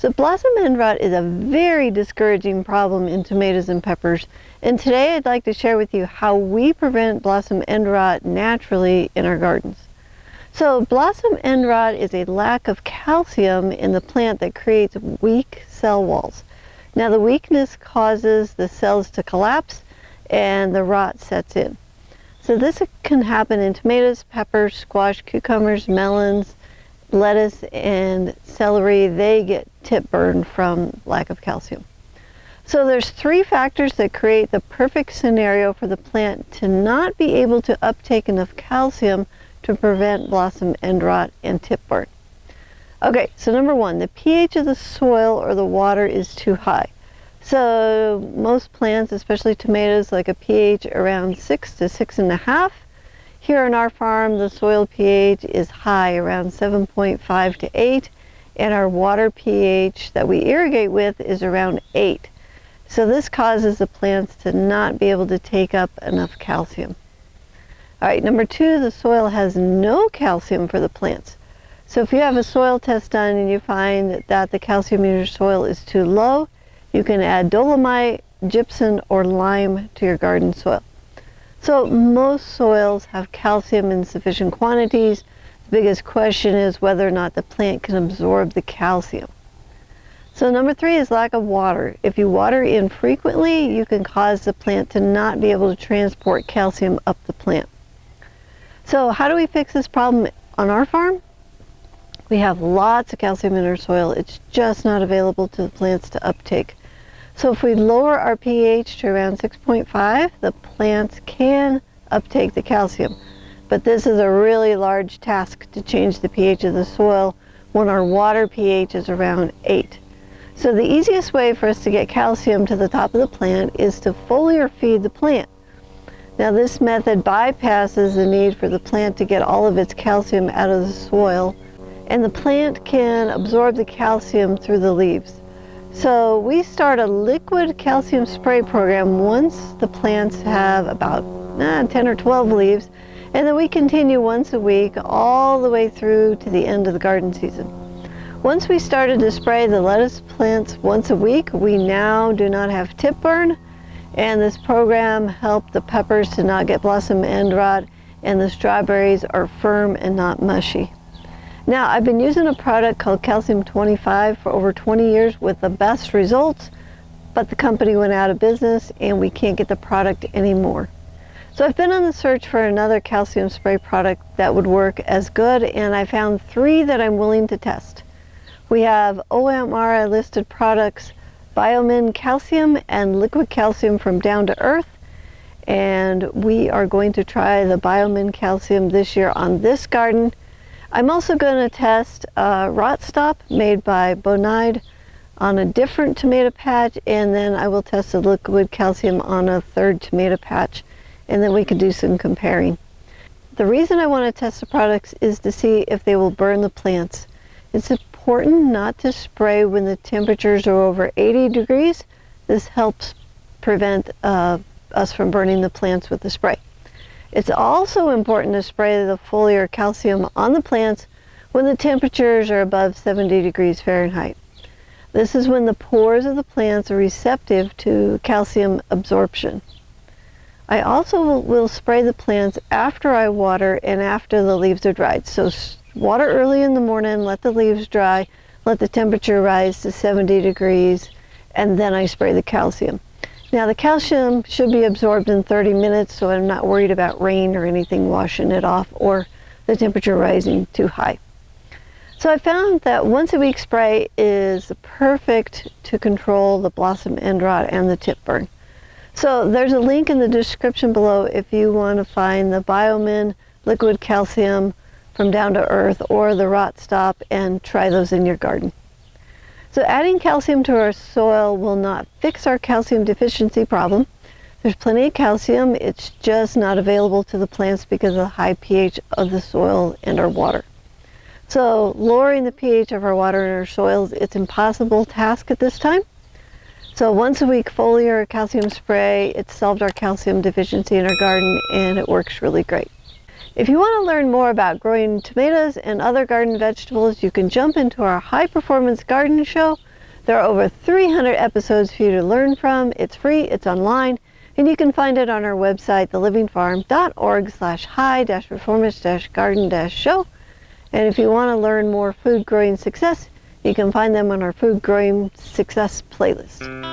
So blossom end rot is a very discouraging problem in tomatoes and peppers, and today I'd like to share with you how we prevent blossom end rot naturally in our gardens. So blossom end rot is a lack of calcium in the plant that creates weak cell walls. Now the weakness causes the cells to collapse and the rot sets in. So this can happen in tomatoes, peppers, squash, cucumbers, melons, lettuce, and celery. They get tip burn from lack of calcium. So there's three factors that create the perfect scenario for the plant to not be able to uptake enough calcium to prevent blossom end rot and tip burn. Okay, so number one, the pH of the soil or the water is too high. So most plants, especially tomatoes, like a pH around 6 to 6.5. Here on our farm, the soil pH is high, around 7.5 to 8, and our water pH that we irrigate with is around 8. So this causes the plants to not be able to take up enough calcium. All right, number two, the soil has no calcium for the plants. So if you have a soil test done and you find that the calcium in your soil is too low, you can add dolomite, gypsum, or lime to your garden soil. So most soils have calcium in sufficient quantities. The biggest question is whether or not the plant can absorb the calcium. So number three is lack of water. If you water infrequently, you can cause the plant to not be able to transport calcium up the plant. So how do we fix this problem on our farm? We have lots of calcium in our soil. It's just not available to the plants to uptake. So if we lower our pH to around 6.5, the plants can uptake the calcium. But this is a really large task to change the pH of the soil when our water pH is around 8. So the easiest way for us to get calcium to the top of the plant is to foliar feed the plant. Now this method bypasses the need for the plant to get all of its calcium out of the soil, and the plant can absorb the calcium through the leaves. So we start a liquid calcium spray program once the plants have about 10 or 12 leaves, and then we continue once a week all the way through to the end of the garden season. Once we started to spray the lettuce plants once a week, we now do not have tip burn, and this program helped the peppers to not get blossom end rot, and the strawberries are firm and not mushy. Now, I've been using a product called Calcium 25 for over 20 years with the best results, but the company went out of business and we can't get the product anymore. So I've been on the search for another calcium spray product that would work as good, and I found three that I'm willing to test. We have OMRI listed products, Biomin Calcium and Liquid Calcium from Down to Earth, and we are going to try the Biomin Calcium this year on this garden. I'm also going to test Rot Stop made by Bonide on a different tomato patch, and then I will test the Liquid Calcium on a third tomato patch, and then we can do some comparing. The reason I want to test the products is to see if they will burn the plants. It's important not to spray when the temperatures are over 80 degrees. This helps prevent us from burning the plants with the spray. It's also important to spray the foliar calcium on the plants when the temperatures are above 70 degrees Fahrenheit. This is when the pores of the plants are receptive to calcium absorption. I also will spray the plants after I water and after the leaves are dried. So water early in the morning, let the leaves dry, let the temperature rise to 70 degrees, and then I spray the calcium. Now the calcium should be absorbed in 30 minutes, so I'm not worried about rain or anything washing it off or the temperature rising too high. So I found that once a week spray is perfect to control the blossom end rot and the tip burn. So there's a link in the description below if you want to find the Biomin Liquid Calcium from Down to Earth or the Rot Stop and try those in your garden. So adding calcium to our soil will not fix our calcium deficiency problem. There's plenty of calcium, it's just not available to the plants because of the high pH of the soil and our water. So lowering the pH of our water and our soils, it's an impossible task at this time. So once a week foliar calcium spray, it's solved our calcium deficiency in our garden, and it works really great. If you want to learn more about growing tomatoes and other garden vegetables, you can jump into our High Performance Garden Show, There are over 300 episodes for you to learn from. It's free, it's online, and you can find it on our website, thelivingfarm.org/hi-performance-garden-show. And if you want to learn more food growing success, you can find them on our food growing success playlist.